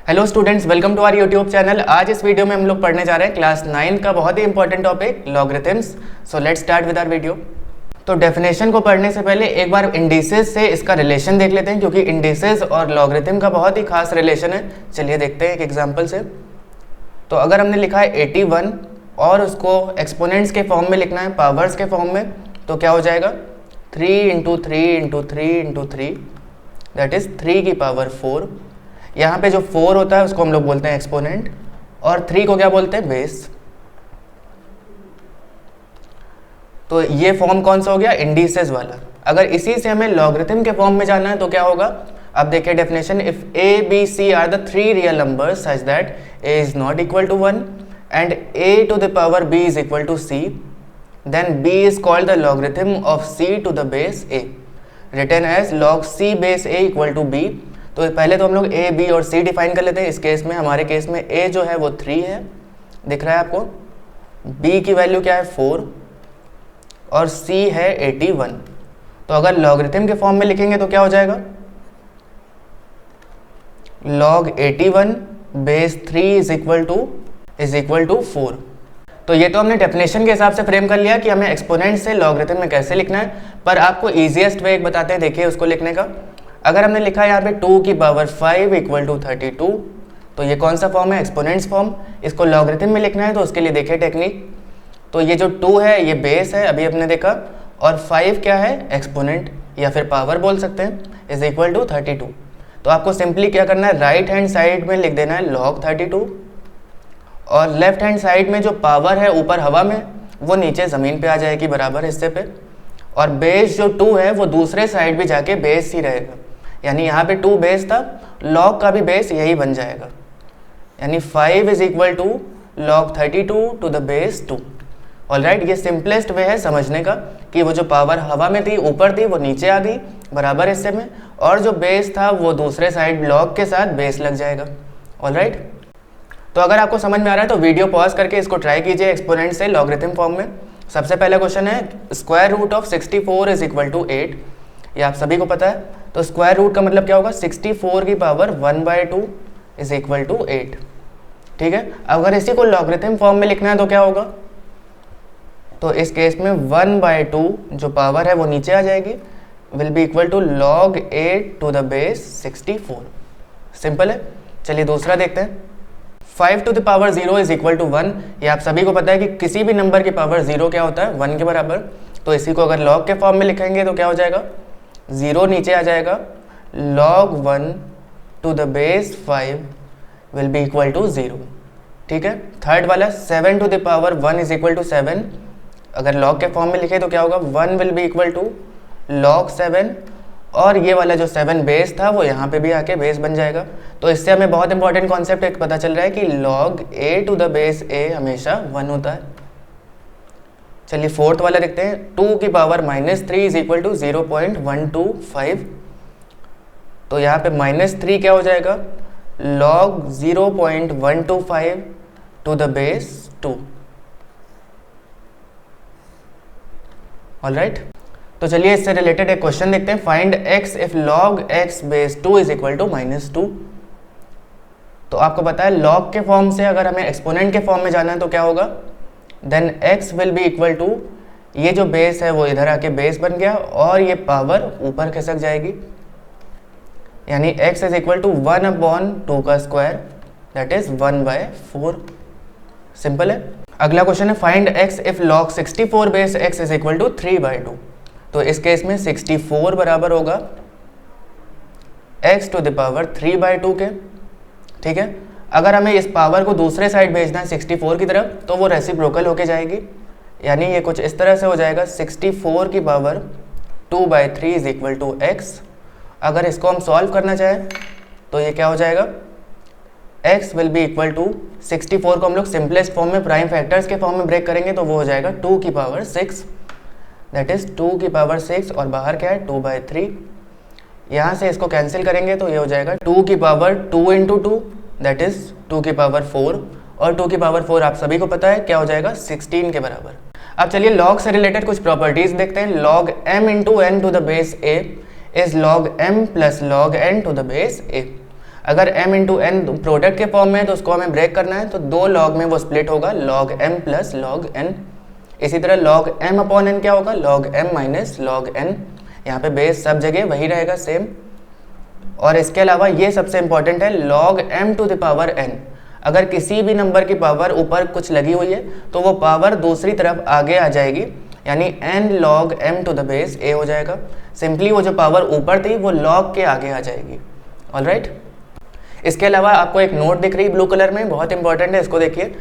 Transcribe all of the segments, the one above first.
Hello students, welcome to our YouTube channel. आज इस video में हम लोग पढ़ने जा रहे हैं क्लास 9 का बहुत ही important topic logarithms. So let's start with our video. तो डेफिनेशन को पढ़ने से पहले एक बार इंडिसेस से इसका रिलेशन देख लेते हैं, क्योंकि इंडिसेस और लॉगरिथम का बहुत ही खास रिलेशन है। चलिए देखते हैं एक एग्जाम्पल से। तो अगर हमने लिखा है 81 और उसको एक्सपोनेंट्स के फॉर्म में लिखना है, पावर्स के फॉर्म में, तो क्या हो जाएगा 3 × 3 × 3 × 3 दैट इज 3 की पावर 4। यहाँ पे जो 4 होता है उसको हम लोग बोलते हैं एक्सपोनेंट, और 3 को क्या बोलते हैं, बेस। तो ये फॉर्म कौन सा हो गया, इंडिसेस वाला। अगर इसी से हमें लॉगरिथम के फॉर्म में जाना है तो क्या होगा, अब देखिए definition, if a b c are the 3 real numbers such that a is not equal to 1 and a to the power b is equal to c, then b is called the logarithm of c to the base a, written as log c base a equal to b। तो पहले तो हम लोग a, b और c define कर लेते हैं। इस केस में, हमारे केस में a जो है वो 3 है, दिख रहा है आपको, b की वैल्यू क्या है 4 और c है 81। तो अगर लॉगरिथम के फॉर्म में लिखेंगे तो क्या हो जाएगा, log 81 base 3 is equal to 4। तो ये तो हमने डेफिनेशन के हिसाब से फ्रेम कर लिया कि हमें एक्सपोनेंट से लॉगरिथम में कैसे लिखना है। पर आपको ईजिएस्ट वे एक बताते हैं, देखिए उसको लिखने का। अगर हमने लिखा है यहाँ पे 2 की पावर 5 इक्वल टू 32, तो ये कौन सा फॉर्म है, एक्सपोनेंट्स फॉर्म। इसको लॉगरिथम में लिखना है तो उसके लिए देखिए टेक्निक। तो ये जो 2 है ये बेस है, अभी हमने देखा, और 5 क्या है, एक्सपोनेंट या फिर पावर बोल सकते हैं, इज इक्वल टू 32। तो आपको सिंपली क्या करना है, राइट हैंड साइड में लिख देना है log 32, और लेफ्ट हैंड साइड में जो पावर है ऊपर हवा में, वो नीचे ज़मीन पे आ जाएगी बराबर हिस्से पे, और बेस जो 2 है वो दूसरे साइड भी जाके बेस ही रहेगा। यानी यहाँ पे 2 बेस था, log का भी बेस यही बन जाएगा, यानी 5 is equal to log 32 to the base 2। Alright, ये सिंपलेस्ट वे है समझने का कि वो जो पावर हवा में थी, ऊपर थी, वो नीचे आ गई बराबर हिस्से में, और जो बेस था वो दूसरे साइड log के साथ बेस लग जाएगा। ऑलराइट, तो अगर आपको समझ में आ रहा है तो वीडियो पॉज करके इसको ट्राई कीजिए एक्सपोनेंट से लॉगरिथम फॉर्म में। सबसे पहला क्वेश्चन है, square root of 64 is equal to 8। ये आप सभी को पता है। तो स्क्वायर रूट का मतलब क्या होगा, 64 की पावर 1/2 इज इक्वल टू 8। ठीक है, अगर इसी को लॉगरिथम फॉर्म में लिखना है तो क्या होगा, तो इस केस में 1/2 जो पावर है वो नीचे आ जाएगी, will be equal to log 8 to the base 64। Simple है। चलिए दूसरा देखते हैं, 5 to the power 0 is equal to 1। ये आप सभी को पता है कि किसी भी नंबर की पावर 0 क्या होता है, 1 के बराबर। तो इसी को अगर log के फॉर्म में लिखेंगे तो क्या हो जाएगा, 0 नीचे आ जाएगा, log 1 to the base 5 will be equal to 0। ठीक है, थर्ड वाला 7 to the power 1 is equal to 7। अगर log के फॉर्म में लिखे तो क्या होगा, 1 will be equal to log 7, और ये वाला जो 7 बेस था वो यहाँ पे भी आके बेस बन जाएगा। तो इससे हमें बहुत इंपॉर्टेंट कॉन्सेप्ट एक पता चल रहा है कि log a to the base a हमेशा 1 होता है। चलिए फोर्थ वाला देखते हैं, 2 की पावर -3 इज इक्वल टू 0.125। तो यहाँ पे -3 क्या हो जाएगा, log 0.125 to the base 2। Alright, तो चलिए इससे रिलेटेड एक क्वेश्चन देखते हैं, find x if log x base 2 is equal to -2। तो आपको पता है log के फॉर्म से अगर हमें एक्सपोनेंट के फॉर्म में जाना है तो क्या होगा, then x will be equal to, ये जो बेस है वो इधर आके बेस बन गया, और ये पावर ऊपर खिसक जाएगी, यानी x इज इक्वल टू 1/2 का स्क्वायर दैट इज 1/4। सिंपल है। अगला क्वेश्चन है, find x if log 64 base x is equal to 3/2। तो इस केस में 64 बराबर होगा x टू द पावर 3/2 के। ठीक है, अगर हमें इस पावर को दूसरे साइड भेजना है 64 की तरफ, तो वो रेसिप्रोकल होके जाएगी, यानी ये कुछ इस तरह से हो जाएगा, 64 की power 2/3 is equal to x। अगर इसको हम सॉल्व करना चाहें तो ये क्या हो जाएगा, x will be equal to 64 को हम लोग सिंपलेस्ट फॉर्म में प्राइम फैक्टर्स के फॉर्म में ब्रेक करेंगे तो वो हो जाएगा 2 की पावर 6, दैट इज 2 की पावर 6, और बाहर क्या है 2/3। यहाँ से इसको कैंसिल करेंगे तो ये हो जाएगा 2 की पावर 2 × 2 दैट इज 2 की पावर 4, और 2 की पावर 4 आप सभी को पता है क्या हो जाएगा, 16 के बराबर। अब चलिए log से रिलेटेड कुछ प्रॉपर्टीज देखते हैं। log m × n to the base a is log m plus log n to the base a। अगर m इंटू एन प्रोडक्ट के फॉर्म में है तो उसको हमें ब्रेक करना है, तो 2 लॉग में वो स्प्लिट होगा log m plus log n। इसी तरह log m अपॉन n क्या होगा, log m minus log n। यहाँ पे बेस सब जगह वही रहेगा सेम। और इसके अलावा ये सबसे इंपॉर्टेंट है log m to the power n। अगर किसी भी नंबर की पावर ऊपर कुछ लगी हुई है तो वो पावर दूसरी तरफ आगे आ जाएगी, यानी n log m to the base a हो जाएगा। सिंपली वो जो पावर ऊपर थी वो log के आगे आ जाएगी। ऑलराइट, इसके अलावा आपको एक नोट दिख रही ब्लू कलर में, बहुत इंपॉर्टेंट है, इसको देखिए।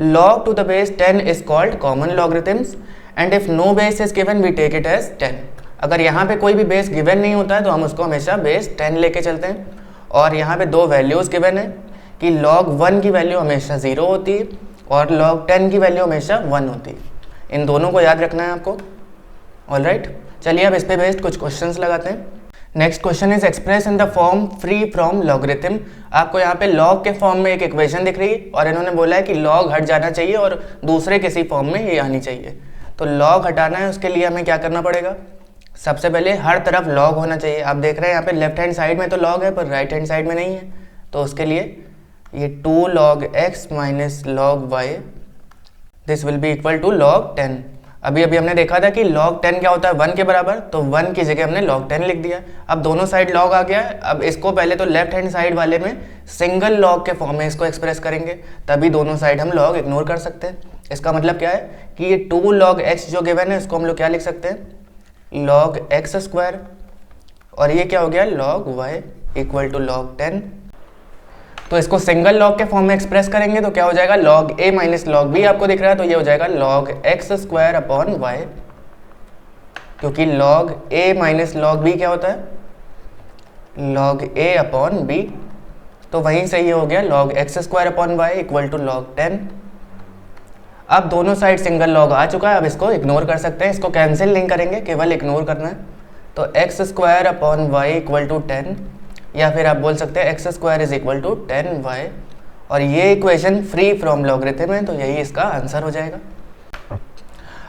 log to the base 10 is called common logarithms and if no base is given we take it as 10। अगर यहाँ पे कोई भी बेस गिवन नहीं होता है तो हम उसको हमेशा बेस 10 लेके चलते हैं। और यहाँ पे 2 वैल्यूज़ गिवन है कि log 1 की वैल्यू हमेशा 0 होती है और log 10 की वैल्यू हमेशा 1 होती है। इन दोनों को याद रखना है आपको। ऑलराइट, चलिए अब इस पे बेस्ड कुछ क्वेश्चंस लगाते हैं। Next question is express in the form free from logarithm. आपको यहाँ पे लॉग के फॉर्म में एक इक्वेशन दिख रही है और इन्होंने बोला है कि लॉग हट जाना चाहिए और दूसरे किसी फॉर्म में ये आनी चाहिए। तो लॉग हटाना है, उसके लिए हमें क्या करना पड़ेगा, सबसे पहले हर तरफ लॉग होना चाहिए। आप देख रहे हैं यहाँ पे लेफ्ट हैंड साइड में तो लॉग है पर राइट हैंड साइड में नहीं है, तो उसके लिए ये 2 log x minus log y this will be equal to log 10। अभी हमने देखा था कि log 10 क्या होता है, 1 के बराबर, तो 1 की जगह हमने log 10 लिख दिया। अब दोनों साइड log आ गया है। अब इसको पहले तो लेफ्ट हैंड साइड वाले में सिंगल log के फॉर्म में इसको एक्सप्रेस करेंगे, तभी दोनों साइड हम log इग्नोर कर सकते हैं। इसका मतलब क्या है कि ये 2 log x जो गिवन है इसको हम लोग क्या लिख सकते हैं, log x स्क्वायर, और ये क्या हो गया log y equal to log 10। तो इसको सिंगल लॉग के फॉर्म में एक्सप्रेस करेंगे तो क्या हो जाएगा, log a minus log b आपको दिख रहा है, तो ये हो जाएगा log x square upon y, क्योंकि log a minus log b क्या होता है, log a अपॉन b। तो वहीं से ये हो गया log x square upon y equal to log 10। अब दोनों साइड सिंगल लॉग आ चुका है, अब इसको इग्नोर कर सकते हैं, इसको कैंसिल नहीं करेंगे, केवल इग्नोर करना है। तो x square upon y equal to 10, या फिर आप बोल सकते हैं x square is equal to 10y, और ये इक्वेशन फ्री फ्रॉम लॉगरिथम है, तो यही इसका आंसर हो जाएगा।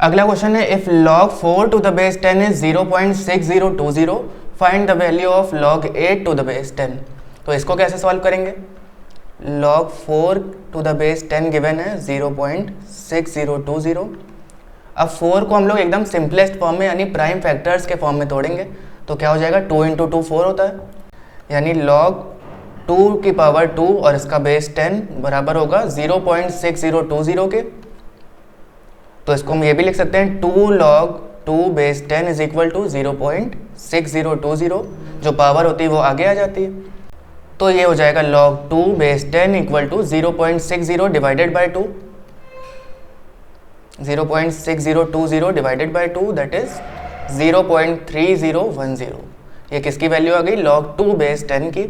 अगला क्वेश्चन है if log 4 to the base 10 is 0.6020 find the value of log 8 to the base 10। तो इसको कैसे सॉल्व करेंगे, log 4 to the base 10 given है 0.6020। अब 4 को हम लोग एकदम सिंपलेस्ट फॉर्म में यानी प्राइम फैक्टर्स के फॉर्म में तोड़ेंगे, तो क्या हो जाएगा, 2 इंटू 2 4 होता है, यानी log 2 की पावर 2 और इसका बेस 10 बराबर होगा 0.6020 के। तो इसको हम ये भी लिख सकते हैं 2 log 2 base 10 is equal to 0.6020, जो पावर होती है वो आगे आ जाती है। तो ये हो जाएगा log 2 base 10 equal to 0.60 divided by 2, 0.6020 divided by 2 that is 0.3010। ये किसकी वैल्यू आ गई, log 2 बेस 10 की।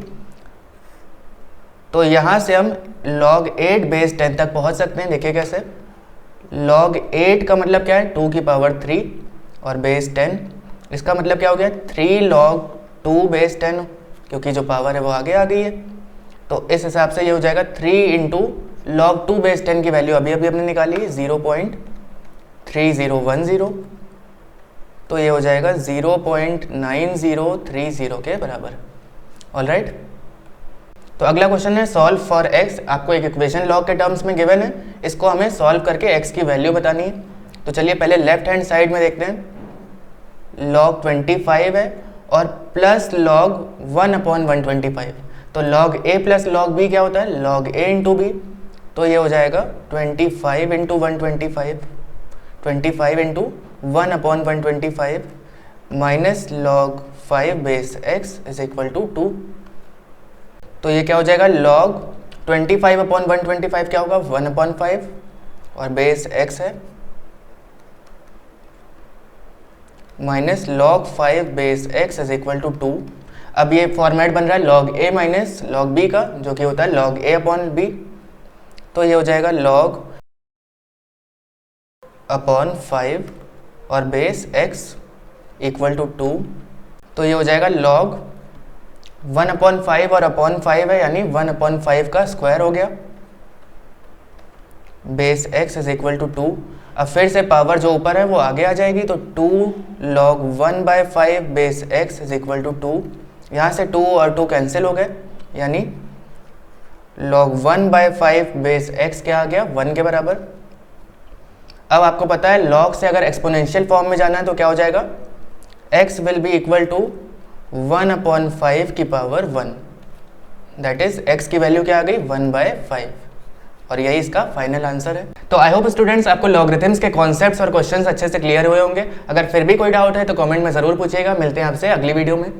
तो यहाँ से हम log 8 बेस 10 तक पहुँच सकते हैं। देखिए कैसे, log 8 का मतलब क्या है, 2 की पावर 3 और बेस 10, इसका मतलब क्या हो गया, 3 log 2 बेस 10, क्योंकि जो पावर है वो आगे आ गई है। तो इस हिसाब से ये हो जाएगा 3 इंटू log 2 बेस 10 की वैल्यू अभी हमने निकाली 0.3010, तो ये हो जाएगा 0.9030 के बराबर। ऑलराइट, तो अगला क्वेश्चन है सॉल्व फॉर x। आपको एक इक्वेशन log के टर्म्स में गिवन है, इसको हमें सॉल्व करके x की वैल्यू बतानी है। तो चलिए पहले लेफ्ट हैंड साइड में देखते हैं, log 25 है और प्लस log 1/125, तो log a plus log b क्या होता है, log a इंटू b। तो ये हो जाएगा 25 into 125, 25 into 1/125 minus log 5 base x is equal to 2। तो ये क्या हो जाएगा, log 25/125 क्या होगा, 1/5 और बेस x है, minus log 5 base x is equal to 2। अब ये फॉर्मेट बन रहा है log a minus log b का, जो कि होता है log a अपॉन b। तो ये हो जाएगा log अपॉन 5 और बेस x इक्वल टू 2। तो ये हो जाएगा log 1/5 और अपॉन 5 है, यानी 1/5 का स्क्वायर हो गया, base x is equal to 2। अब फिर से पावर जो ऊपर है वो आगे आ जाएगी, तो 2 log 1/5 base x is equal to 2। यहाँ से 2 और 2 कैंसिल हो गए, यानी log 1/5 बेस x क्या आ गया 1 के बराबर। अब आपको पता है log से अगर एक्सपोनेंशियल फॉर्म में जाना है तो क्या हो जाएगा, x will be equal to 1/5 की पावर 1, दैट इज x की वैल्यू क्या आ गई 1/5, और यही इसका फाइनल आंसर है। तो आई होप स्टूडेंट्स आपको लॉगरिथम्स के कॉन्सेप्ट्स और क्वेश्चंस अच्छे से क्लियर हुए होंगे। अगर फिर भी कोई डाउट है तो कमेंट में ज़रूर पूछिएगा। मिलते हैं आपसे अगली वीडियो में।